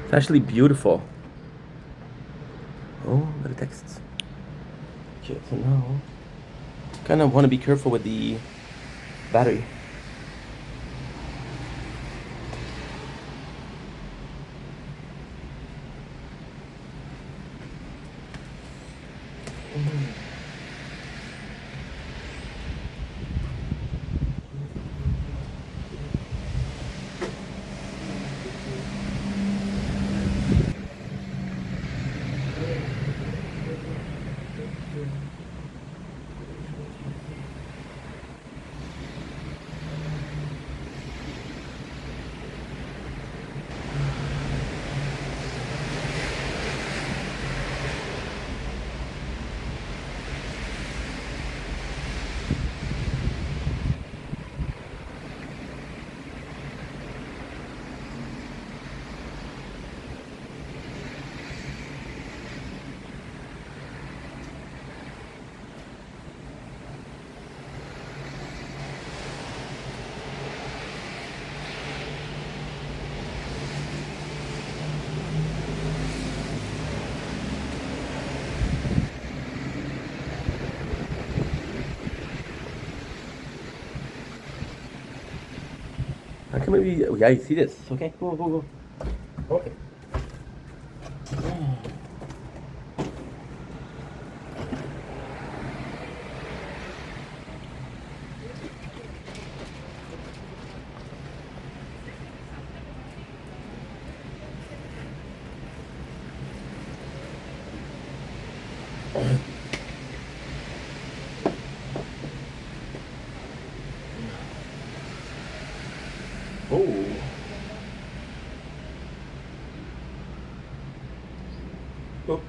It's actually beautiful. Oh, a lot of texts. Okay, so now kind of want to be careful with the battery. I can maybe, yeah, you see this. Okay, go. Okay. Oh. Oh.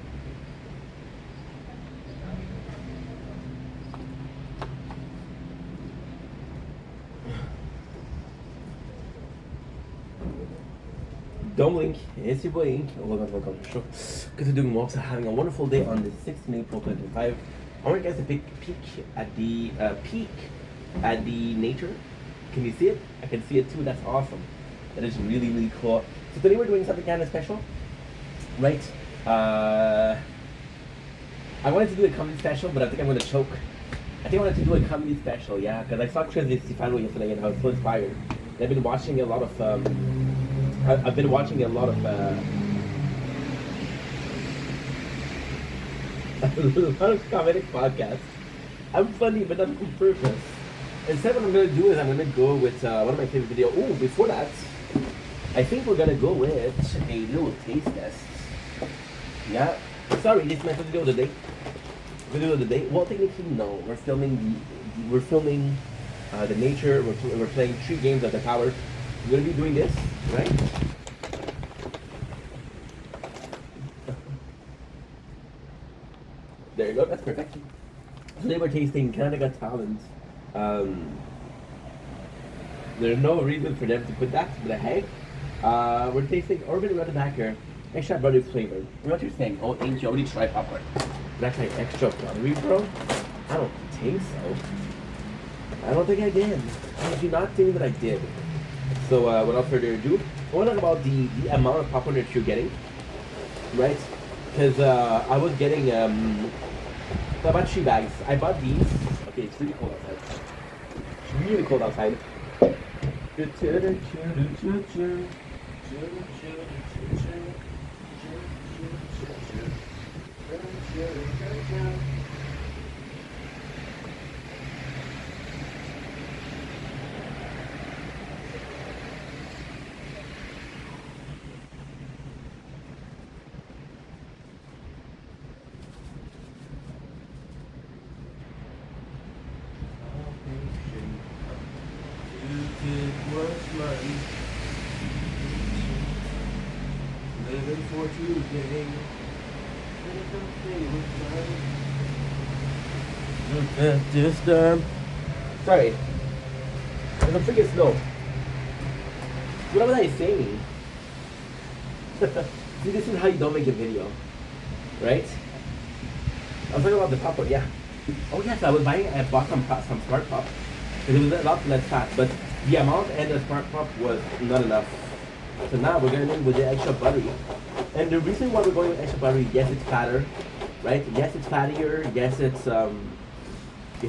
Dome Link, it's your boy Ink. Welcome to the show. Good to doing walks, having a wonderful day on the 16th April 2025. I want you guys to take a peek at the nature. Can you see it? I can see it too. That's awesome. That is really cool. So today we're doing something kind of special, right? I wanted to do a comedy special, but I think I'm gonna choke. I think I wanted to do a comedy special, yeah, because I saw Chris Stefano yesterday and I was so inspired. I've been watching a lot of I've been watching a lot of comedic podcasts. I'm funny, but not on purpose. Instead, what I'm gonna do is I'm gonna go with one of my favorite videos. Oh, before that, I think we're gonna go with a little taste test. Yeah. Sorry, this is my first video of the day. Video of the day. Well, technically, no. We're filming the nature. We're playing 3 games of the tower. We're gonna be doing this, right? There you go. That's perfect. Today we're tasting Canada Got Talent. There's no reason for them to put that, but hey, we're tasting Urban Rutabacker extra buttery flavor. What you think? Oh, ain't you already tried popcorn? Did I try extra buttery, bro? I don't think so. I don't think I did. I do not think that I did. So without further ado, I want to talk about the amount of popcorn that you're getting, right? Because I was getting so I bought 3 bags. I bought these. Okay, it's really cold outside. It's really cold outside. Living for today. Just sorry. There's a freaking snow. What was I saying? See, this is how you don't make a video, right? I was talking about the popcorn, yeah. Oh yes, I bought some Smart Pop because it was a lot less fat, but the amount and the Smart Pop was not enough. So now we're going in with the extra buttery. And the reason why we're going with extra buttery, yes, it's fatter, right? Yes, it's fattier. Yes, it's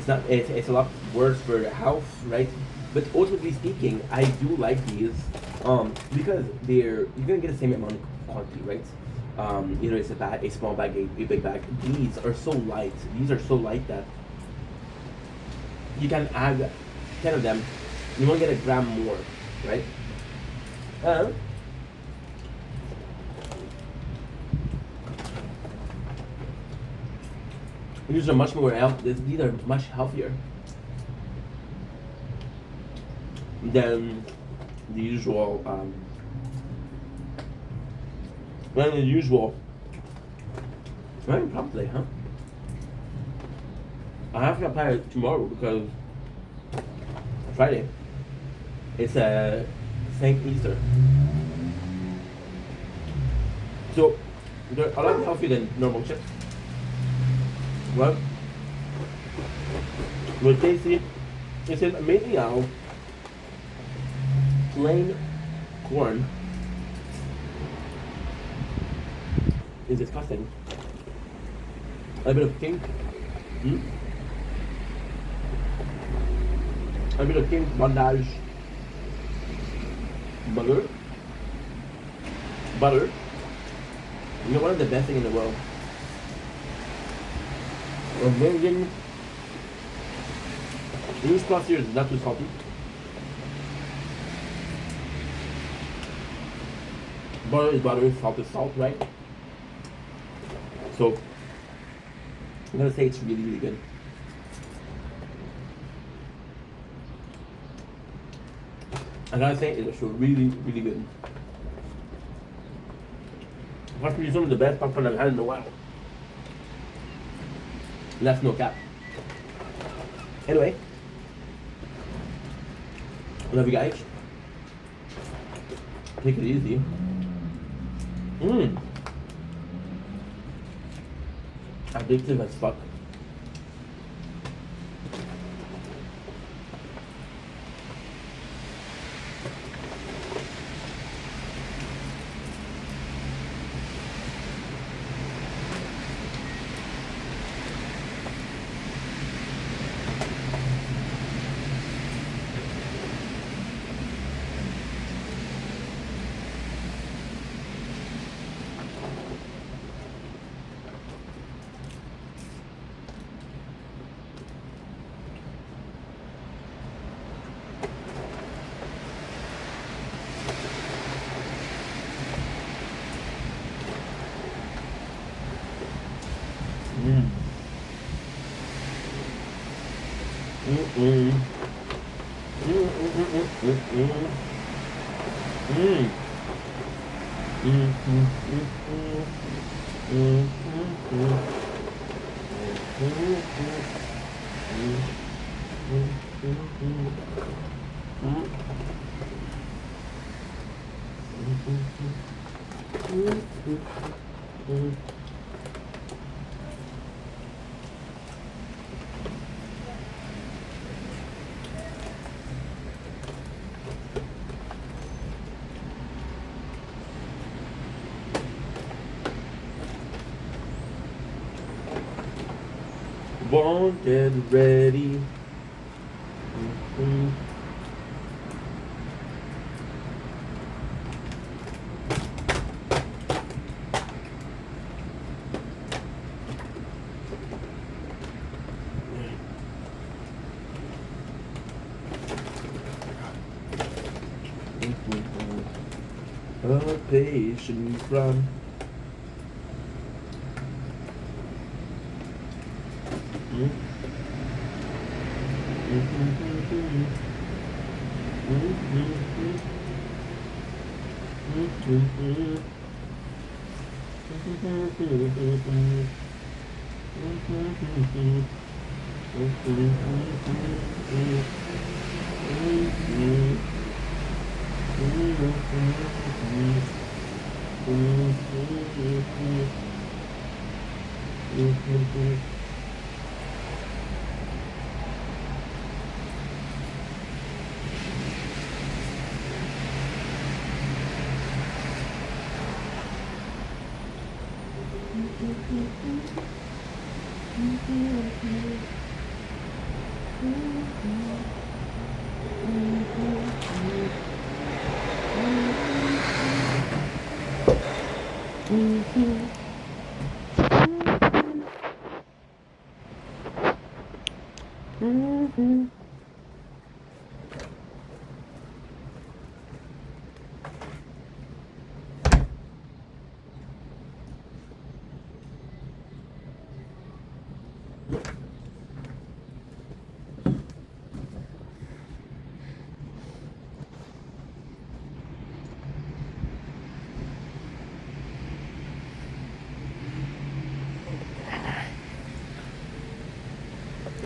not. It's a lot worse for the health, right? But ultimately speaking, I do like these, because you're gonna get the same amount of quantity, right? Either it's a small bag, a big bag. These are so light. These are so light that you can add 10 of them. You won't get a gram more, right? Uh, these are much more health. These are much healthier than the usual. Than the usual. Right, probably, huh? I have to apply it tomorrow because Friday. It's a Saint Easter. So they're a lot healthier than normal chips. Well, we're tasty. It's amazing how plain corn is disgusting. A bit of pink. A bit of pink bandage. Butter. You know, one of the best thing in the world. Amazing. Use plus here is not too salty. Butter is butter, salt is salt, right? So I'm gonna say it's really, really good. I gotta say it's really, really good. Must be some of the best popcorn I've had in a while. That's no cap. Anyway, love you guys. Take it easy. Addictive as fuck. Born, get ready. A patient run.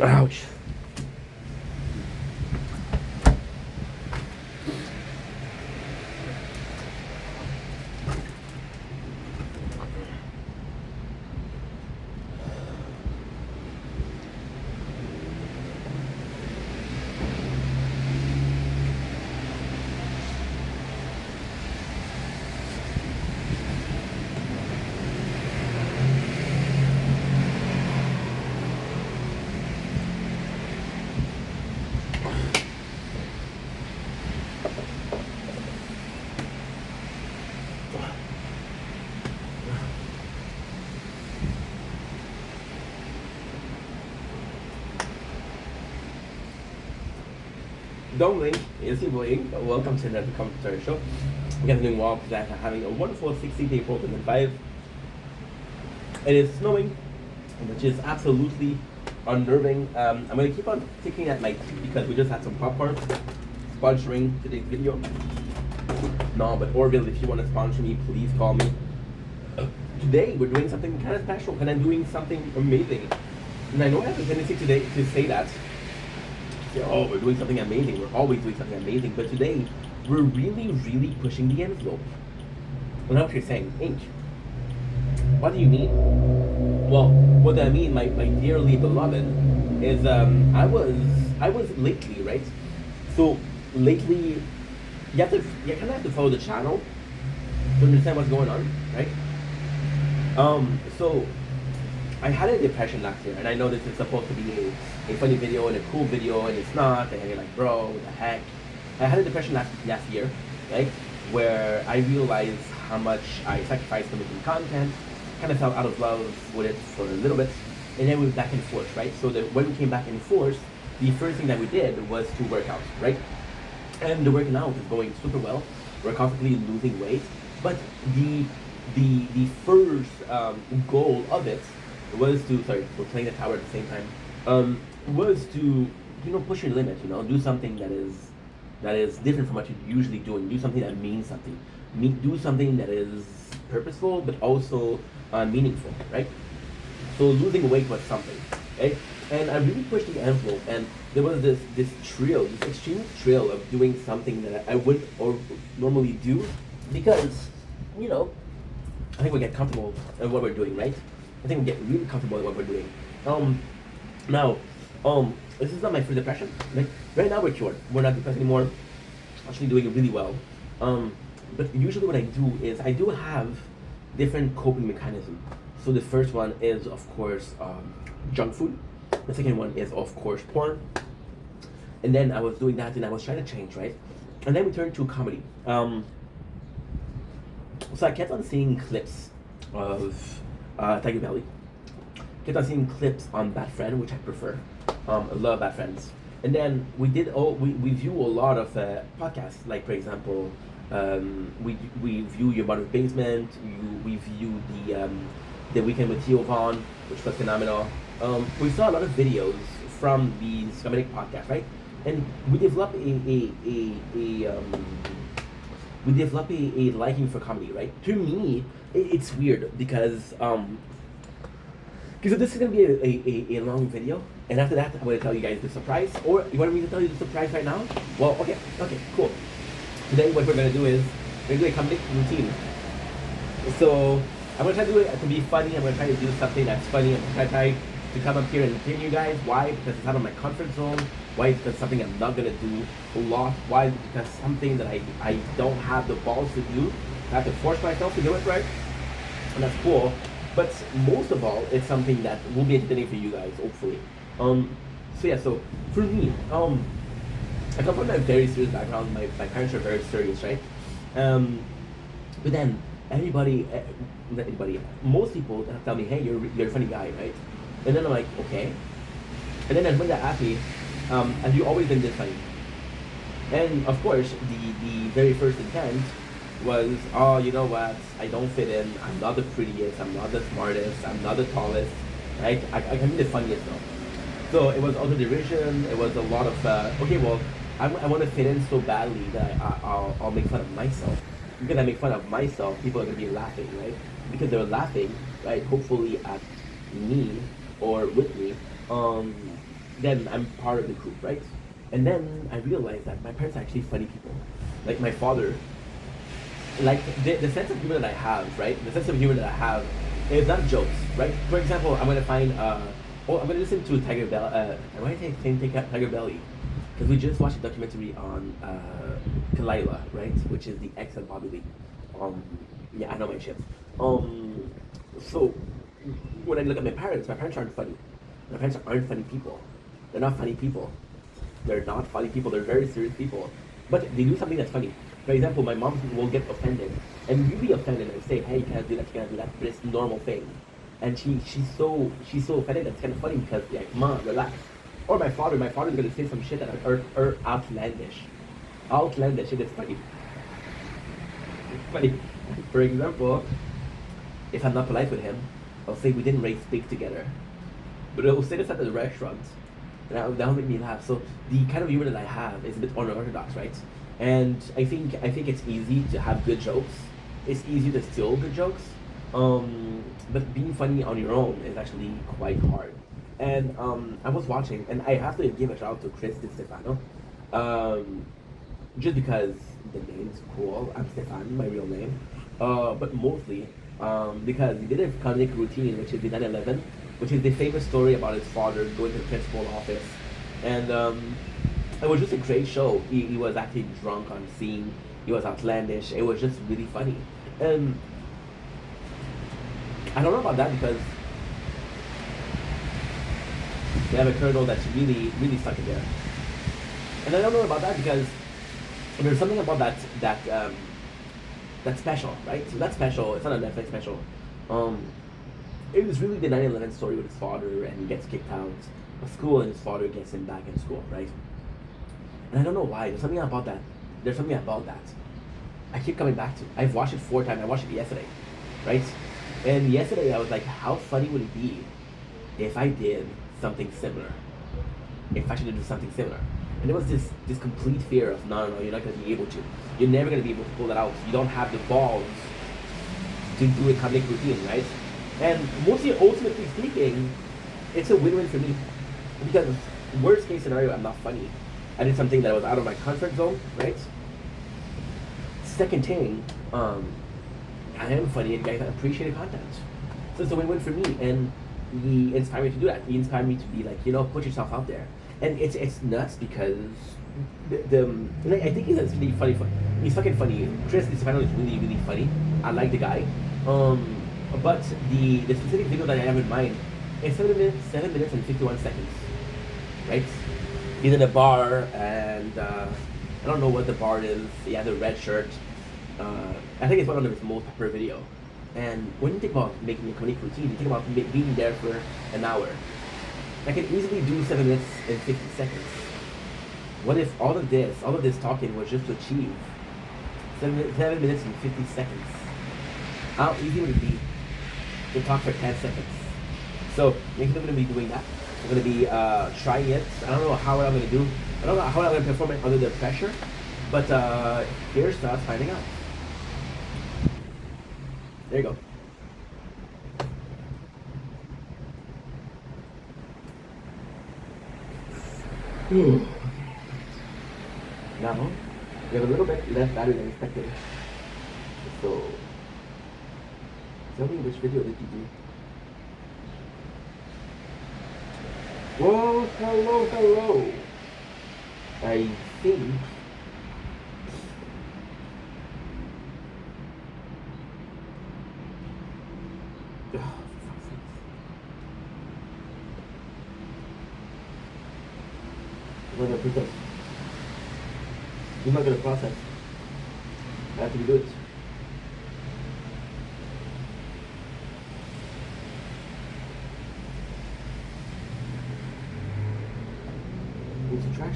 Ouch. Dumpling is Ink. Welcome to another commentary show. We are doing well because I'm having a wonderful 60-day program in 5. It is snowing, which is absolutely unnerving. I'm going to keep on ticking at my teeth because we just had some popcorn sponsoring today's video. No, but Orville, if you want to sponsor me, please call me. Today we're doing something kind of special and I'm doing something amazing. And I know I have a tendency today to say that. Oh, we're doing something amazing. We're always doing something amazing. But today, we're really pushing the envelope. I know what you're saying. Ink. What do you mean? Well, what I mean, my dearly beloved, is I was lately, right? So lately, you kind of have to follow the channel to understand what's going on, right? So I had a depression last year, and I know this is supposed to be a funny video and a cool video, and it's not, and you're like, bro, what the heck? I had a depression last year, right? Where I realized how much I sacrificed for making content, kind of fell out of love with it for a little bit, and then we were back and forth, right? So when we came back and forth, the first thing that we did was to work out, right? And the working out is going super well. We're constantly losing weight, but the first goal of it was to, sorry, we're playing the tower at the same time, was to, push your limit, do something that is different from what you're usually doing, do something that means something, do something that is purposeful, but also meaningful, right? So losing weight was something, right? And I really pushed the envelope, and there was this extreme thrill of doing something that I wouldn't or normally do, because, I think we get comfortable in what we're doing, right? I think we get really comfortable in what we're doing. Now, this is not my first depression. Like, right now we're cured. We're not depressed anymore. Actually doing really well. But usually what I do is I do have different coping mechanisms. So the first one is, of course, junk food. The second one is, of course, porn. And then I was doing that and I was trying to change, right? And then we turned to comedy. So I kept on seeing clips of Tiger Belly. Kept on seeing clips on Bad Friend, which I prefer. I love Bad Friends. And then we view a lot of podcasts, like for example, we view Your Mother's Basement. We view the Weekend with Theo Vaughn, which was phenomenal. We saw a lot of videos from these comedic podcasts, right? And we develop a liking for comedy, right? To me, it's weird because this is gonna be a long video, and after that, I'm gonna tell you guys the surprise. Or you want me to tell you the surprise right now? Well, okay, cool. Today, what we're gonna do is we're gonna do a comedic routine. So I'm gonna try to do it to be funny. I'm gonna try to do something that's funny. I'm gonna try to come up here and entertain you guys. Why? Because it's out of my comfort zone. Why? Because it's something I'm not gonna do a lot. Why? Because something that I don't have the balls to do. I have to force myself to do it, right? And that's cool. But most of all, it's something that will be entertaining for you guys, hopefully. So yeah, so for me, I come from a very serious background. My parents are very serious, right? Um, but then everybody, not everybody, most people tell me, hey, you're a funny guy, right? And then I'm like, okay. And then when they ask me, have you always been this funny? And of course, the very first intent was, oh, you know what? I don't fit in. I'm not the prettiest. I'm not the smartest. I'm not the tallest. Right? I can be the funniest though. So it was auto derision. It was a lot of okay. Well, I want to fit in so badly that I'll make fun of myself. Because I make fun of myself, people are gonna be laughing, right? Because they're laughing, right? Hopefully at me or with me. Then I'm part of the group, right? And then I realized that my parents are actually funny people. Like my father, like the sense of humor that I have, right? The sense of humor that I have is not jokes, right? For example, I'm gonna find, I'm gonna listen to Tiger Belly. Why did I say Tiger Belly? Because we just watched a documentary on Kalila, right? Which is the ex of Bobby Lee. Yeah, I know my shit. So when I look at my parents aren't funny. My parents aren't funny people. They're not funny people. They're not funny people. They're very serious people. But they do something that's funny. For example, my mom will get offended and really offended and say, "Hey, you can't do that. You can't do that." But it's a normal thing. And she's so offended. That's kind of funny because like, mom, relax. Or my father's gonna say some shit that are outlandish. Outlandish. It is funny. It's funny. For example, if I'm not polite with him, I'll say we didn't raise pigs together. But I'll say this at the restaurant. And that'll make me laugh. So the kind of humor that I have is a bit unorthodox, right? And I think it's easy to have good jokes. It's easy to steal good jokes. But being funny on your own is actually quite hard. And I was watching, and I have to give a shout out to Chris Stefano, just because the name's cool. I'm Stefan, my real name. But mostly because he did a comedic routine, which is the 9/11, which is the famous story about his father going to the principal office. And it was just a great show. He was actually drunk on scene. He was outlandish. It was just really funny. And I don't know about that because they have a colonel that's really, really stuck in there. And I don't know about that because there's something about that's special, right? So that's special. It's not a Netflix special. Um, it was really the 9/11 story with his father, and he gets kicked out of school, and his father gets him back in school, right? And I don't know why. There's something about that. There's something about that. I keep coming back to. I've watched it 4 times. I watched it yesterday, right? And yesterday I was like, how funny would it be if I did something similar? If I should do something similar. And there was this complete fear of no, you're not gonna be able to. You're never gonna be able to pull that out. You don't have the balls to do a comedic routine, right? And mostly, ultimately speaking, it's a win-win for me. Because worst case scenario, I'm not funny. I did something that was out of my comfort zone, right? Second thing, I am funny and guys appreciate the content. So it's a win-win for me, and he inspired me to do that. He inspired me to be like, put yourself out there. And it's nuts because like, I think he's really funny. He's fucking funny. Chris Stefano is really, really funny. I like the guy. But the specific video that I have in mind is 7 minutes and 51 seconds. Right? He's in a bar and I don't know what the bar is. He has a red shirt. I think it's one of his most popular video. And when you think about making a comedic routine, you think about being there for an hour. I can easily do 7 minutes and 50 seconds. What if all of this talking was just to achieve 7 minutes and 50 seconds? How easy would it be to talk for 10 seconds? So next we're going to be doing that. We're going to be trying it. I don't know how I'm going to do. I don't know how I'm going to perform it under the pressure. But here's us finding out. There you go. Now, we have a little bit less battery than expected. So, tell me which video did you do? Whoa, hello. I think I'm gonna process. You're not gonna process. I have to do it. Into trash.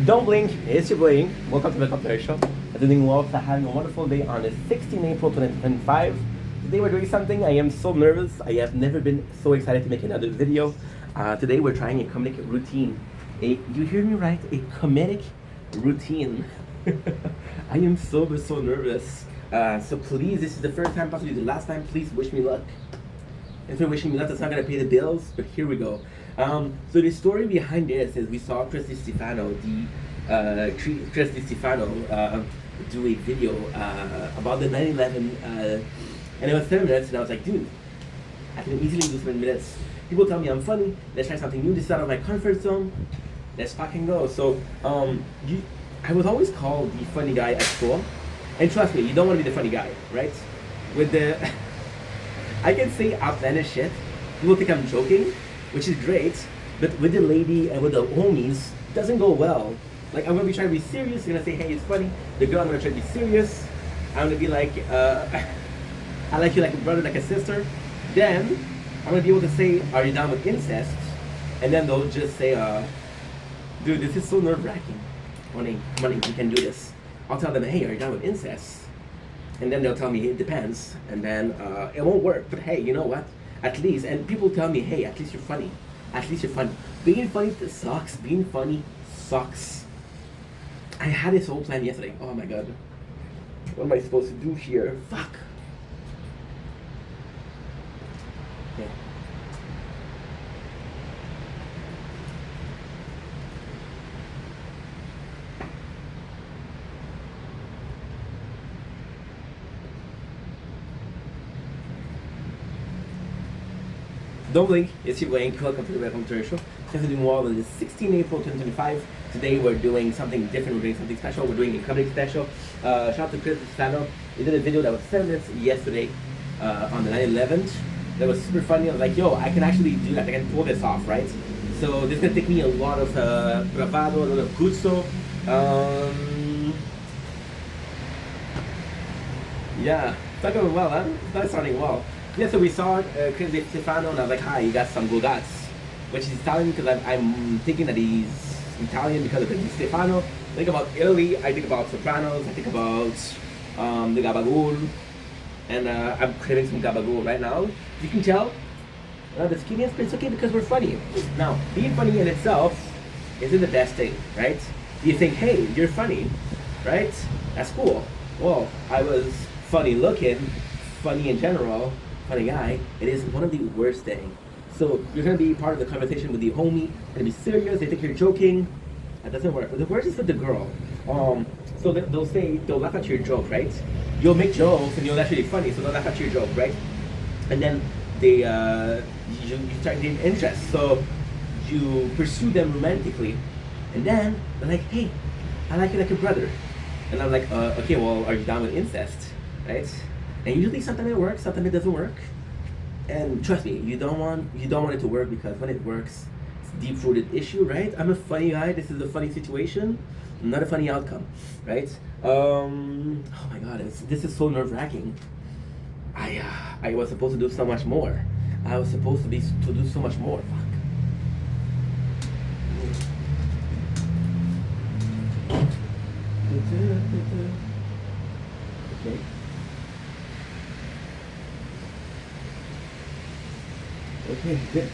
Don't blink, it's your boy Ink. Welcome to the Computer Show. I'm doing well, having a wonderful day on the 16th April 2025. Today we're doing something. I am so nervous. I have never been so excited to make another video. Today we're trying a comedic routine. You hear me right? A comedic routine. I am so nervous. So please, this is the first time, possibly the last time, please wish me luck. If you're wishing me luck, that's not gonna pay the bills, but here we go. So the story behind this is we saw Chris Stefano, Chris Stefano, do a video about the 9/11, and it was 7 minutes, and I was like, dude, I can easily do 7 minutes. People tell me I'm funny. Let's try something new. This is out of my comfort zone. Let's fucking go. So, I was always called the funny guy at school, and trust me, you don't want to be the funny guy, right? With the I can say outlandish shit. People think I'm joking, which is great, but with the lady and with the homies, it doesn't go well. Like, I'm gonna be trying to be serious, I'm gonna say, hey, it's funny. The girl, I'm gonna try to be serious. I'm gonna be like, I like you like a brother, like a sister. Then, I'm gonna be able to say, are you down with incest? And then they'll just say, dude, this is so nerve-wracking. Money, you can do this. I'll tell them, hey, are you down with incest? And then they'll tell me, it depends. And then it won't work. But hey, you know what? At least, and people tell me, hey, at least you're funny. At least you're funny. Being funny sucks. Being funny sucks. I had this whole plan yesterday. Oh my god. What am I supposed to do here? Fuck. Yeah. Don't blink, it's your boy. Welcome to the Welcome to the Show. We're doing well on the 16th April 2025. Today we're doing something different, we're doing something special, we're doing a comedy special. Shout out to Chris Stefano. He did a video that was 7 minutes yesterday on the 9/11. That was super funny. I was like, yo, I can actually do that, I can pull this off, right? So this is gonna take me a lot of bravado, a lot of gusto. Yeah, it's not going well, huh? It's not starting well. Yeah, so we saw Chris Stefano, and I was like, hi, you got some gogats. Which is Italian because I'm thinking that he's Italian because of Chris Stefano. I think about Italy, I think about Sopranos, I think about the gabagool. And I'm craving some gabagool right now. You can tell the skinniest, but it's okay because we're funny. Now, being funny in itself isn't the best thing, right? You think, hey, you're funny, right? That's cool. Well, I was funny looking, funny in general, funny guy. It is one of the worst things. So you're gonna be part of the conversation with the homie, gonna be serious, they think you're joking. That doesn't work. But the worst is with the girl. So So they'll laugh at your joke, right? You'll make jokes and you'll actually funny, so they'll laugh at your joke, right? And then you start getting interest, so you pursue them romantically, and then they're like, hey, I like you like a brother, and I'm like, okay, well, are you down with incest, right? And usually sometimes it works, sometimes it doesn't work, and trust me, you don't want it to work, because when it works, it's a deep-rooted issue, right? I'm a funny guy. This is a funny situation, not a funny outcome, right? Oh my God, this is so nerve-wracking. I was supposed to do so much more. I was supposed to do so much more. Fuck. Okay. Okay, good.